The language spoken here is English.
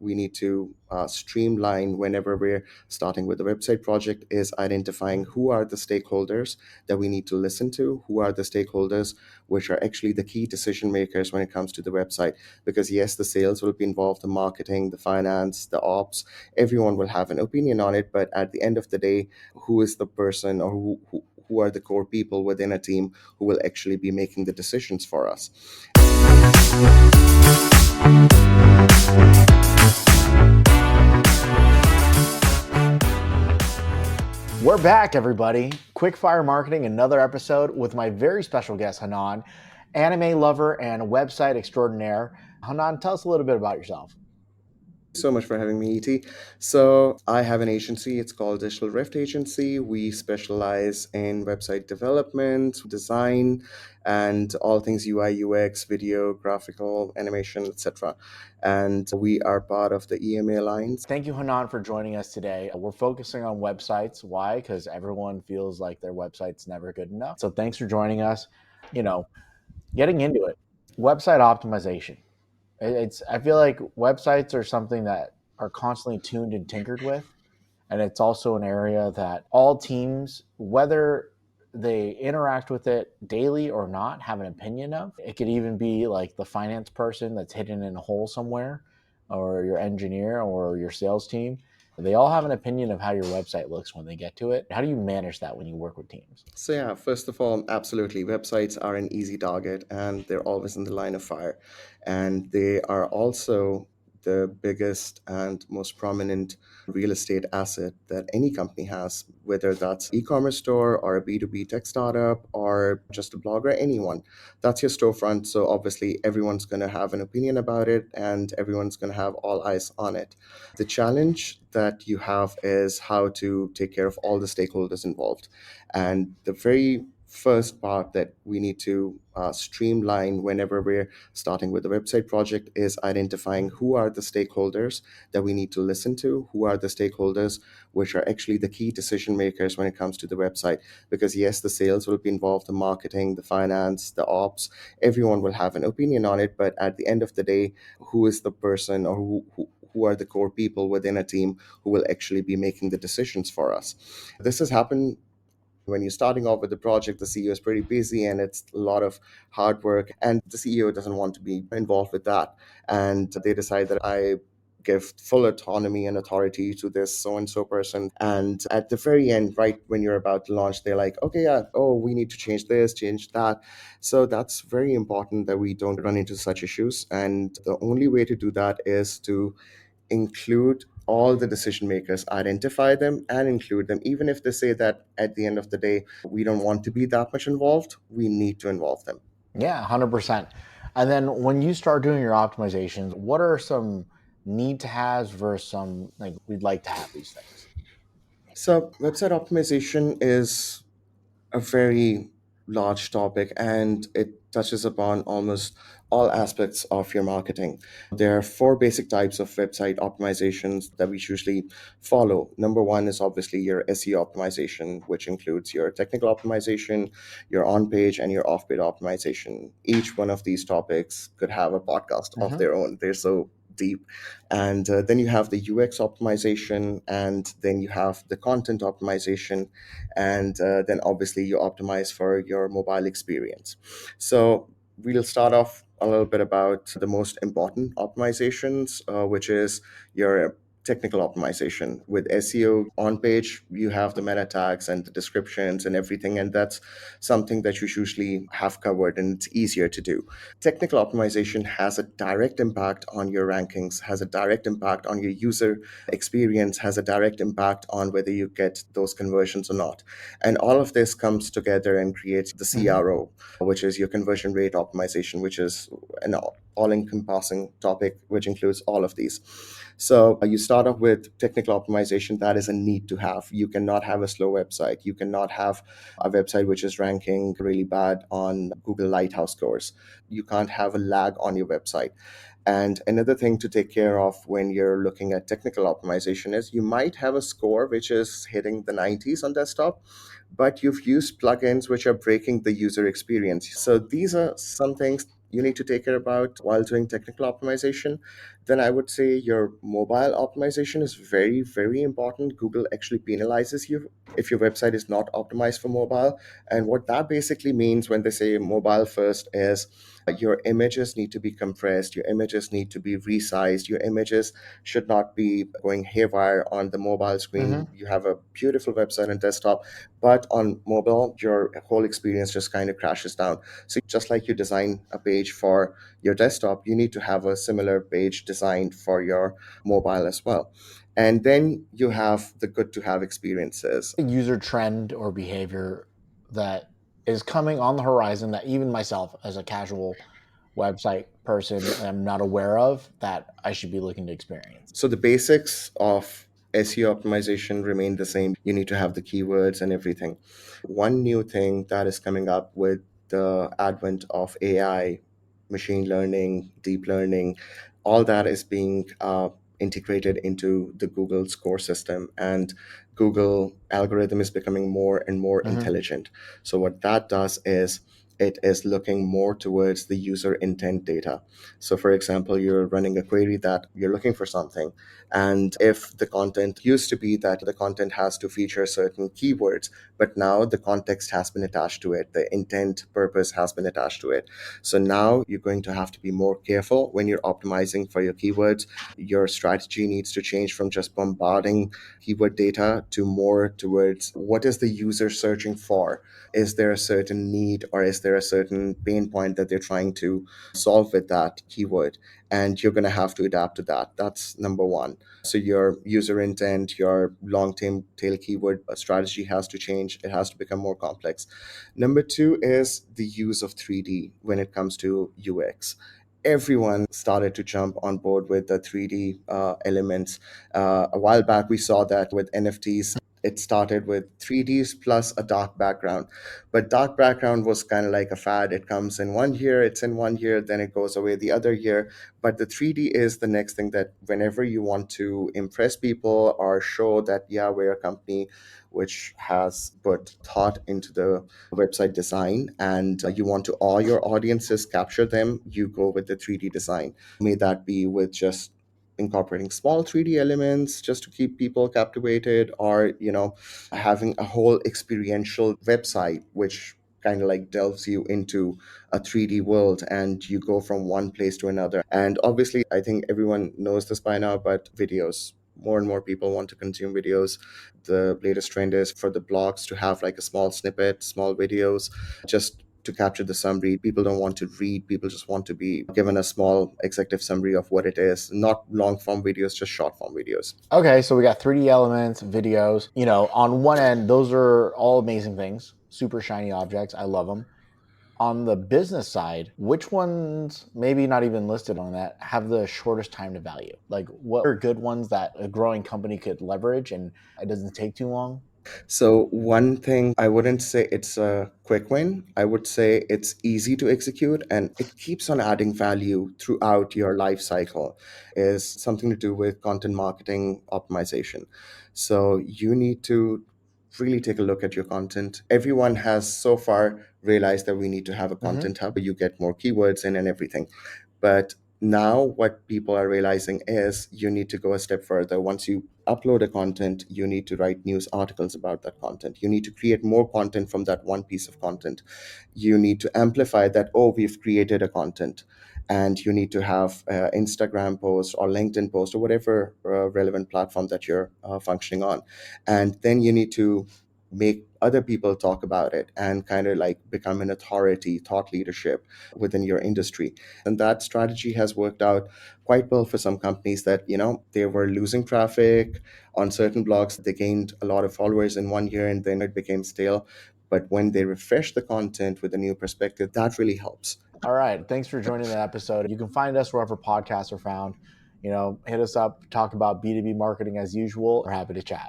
we need to streamline whenever we're starting with the website project is identifying who are the stakeholders that we need to listen to, who are the stakeholders which are actually the key decision makers when it comes to the website. Because yes, the sales will be involved, the marketing, the finance, the ops, everyone will have an opinion on it. But at the end of the day, who is the person, or who are the core people within a team who will actually be making the decisions for us? We're back, everybody. Quick Fire Marketing, another episode with my very special guest, Hanan, anime lover and website extraordinaire. Hanan, tell us a little bit about yourself. So much for having me, ET. So I have an agency. It's called Digital Rift Agency. We specialize in website development, design, and all things UI, UX, video, graphical, animation, etc. And we are part of the EMA Alliance. Thank you, Hanan, for joining us today. We're focusing on websites. Why? Because everyone feels like their website's never good enough. So thanks for joining us. Getting into it, website optimization. I feel like websites are something that are constantly tuned and tinkered with. And it's also an area that all teams, whether they interact with it daily or not, have an opinion of. It could even be like the finance person that's hidden in a hole somewhere, or your engineer or your sales team. They all have an opinion of how your website looks when they get to it. How do you manage that when you work with teams? So yeah, first of all, absolutely, websites are an easy target and they're always in the line of fire. And they are also the biggest and most prominent real estate asset that any company has, whether that's e-commerce store or a B2B tech startup or just a blogger, anyone. That's your storefront. So obviously everyone's going to have an opinion about it and everyone's going to have all eyes on it. The challenge that you have is how to take care of all the stakeholders involved. And the very first part that we need to streamline whenever we're starting with the website project is identifying who are the stakeholders that we need to listen to, who are the stakeholders which are actually the key decision makers when it comes to the website. Because yes, the sales will be involved, the marketing, the finance, the ops, everyone will have an opinion on it. But at the end of the day, who is the person, or who are the core people within a team who will actually be making the decisions for us? This has happened when you're starting off with the project. The CEO is pretty busy and it's a lot of hard work, and the CEO doesn't want to be involved with that. And they decide that I give full autonomy and authority to this so and so person. And at the very end, right when you're about to launch, they're like, okay, yeah, oh, we need to change this, change that. So that's very important that we don't run into such issues. And the only way to do that is to include all the decision makers, identify them and include them. Even if they say that at the end of the day, we don't want to be that much involved, we need to involve them. Yeah, 100%. And then when you start doing your optimizations, what are some need to haves versus some like we'd like to have these things? So, website optimization is a very large topic and it touches upon almost all aspects of your marketing. There are four basic types of website optimizations that we usually follow. Number one is obviously your SEO optimization, which includes your technical optimization, your on page, and your off page optimization. Each one of these topics could have a podcast of their own. They're so deep. And then you have the UX optimization, and then you have the content optimization, and then obviously you optimize for your mobile experience. So we'll start off a little bit about the most important optimizations, which is your technical optimization. With SEO on page, you have the meta tags and the descriptions and everything, and that's something that you usually have covered and it's easier to do. Technical optimization has a direct impact on your rankings, has a direct impact on your user experience, has a direct impact on whether you get those conversions or not. And all of this comes together and creates the CRO, which is your conversion rate optimization, which is an all encompassing topic which includes all of these. So you start off with technical optimization. That is a need to have. You cannot have a slow website. You cannot have a website which is ranking really bad on Google Lighthouse scores. You can't have a lag on your website. And another thing to take care of when you're looking at technical optimization is you might have a score which is hitting the 90s on desktop, but you've used plugins which are breaking the user experience. So these are some things you need to take care about while doing technical optimization. then I would say your mobile optimization is very, very important. Google actually penalizes you if your website is not optimized for mobile. And what that basically means when they say mobile first is your images need to be compressed, your images need to be resized, your images should not be going haywire on the mobile screen. Mm-hmm. You have a beautiful website on desktop, but on mobile, your whole experience just kind of crashes down. So just like you design a page for your desktop, you need to have a similar page designed for your mobile as well. And then you have the good to have experiences. User trend or behavior that is coming on the horizon that even myself as a casual website person am not aware of that I should be looking to experience? So the basics of SEO optimization remain the same. You need to have the keywords and everything. One new thing that is coming up with the advent of AI, machine learning, deep learning, all that is being integrated into the Google's core system, and Google algorithm is becoming more and more Mm-hmm. intelligent. So what that does is it is looking more towards the user intent data. So, for example, you're running a query that you're looking for something. And if the content used to be that the content has to feature certain keywords, but now the context has been attached to it, the intent purpose has been attached to it. So now you're going to have to be more careful when you're optimizing for your keywords. Your strategy needs to change from just bombarding keyword data to more towards what is the user searching for? Is there a certain need or is there a certain pain point that they're trying to solve with that keyword? And you're going to have to adapt to that. That's number one. So your user intent, your long tail keyword strategy has to change. It has to become more complex. Number two is the use of 3D when it comes to UX. Everyone started to jump on board with the 3D elements. A while back, we saw that with NFTs. It started with 3Ds plus a dark background. But dark background was kind of like a fad. It comes in one year, it's in one year, then it goes away the other year. But the 3D is the next thing that whenever you want to impress people or show that, yeah, we're a company which has put thought into the website design and you want to all your audiences capture them, you go with the 3D design. May that be with just incorporating small 3D elements just to keep people captivated, or having a whole experiential website which kind of like delves you into a 3D world and you go from one place to another. And obviously, I think everyone knows this by now, but videos. More and more people want to consume videos. The latest trend is for the blogs to have like a small snippet, small videos, just to capture the summary. People don't want to read, people just want to be given a small executive summary of what it is, not long form videos, just short form videos. Okay, so we got 3D elements, videos. On one end, those are all amazing things, super shiny objects. I love them. On the business side, which ones, maybe not even listed on that, have the shortest time to value? Like, what are good ones that a growing company could leverage and it doesn't take too long? So, one thing, I wouldn't say it's a quick win. I would say it's easy to execute and it keeps on adding value throughout your life cycle, is something to do with content marketing optimization. So, you need to really take a look at your content. Everyone has so far realized that we need to have a Mm-hmm. content hub where you get more keywords in and everything. But now, what people are realizing is you need to go a step further. Once you upload a content, you need to write news articles about that content. You need to create more content from that one piece of content. You need to amplify that, oh, we've created a content. And you need to have Instagram post or LinkedIn post or whatever relevant platform that you're functioning on. And then you need to make other people talk about it and kind of like become an authority, thought leadership within your industry. And that strategy has worked out quite well for some companies that, they were losing traffic on certain blogs. They gained a lot of followers in one year and then it became stale. But when they refresh the content with a new perspective, that really helps. All right. Thanks for joining the episode. You can find us wherever podcasts are found. Hit us up, talk about B2B marketing as usual. We're happy to chat.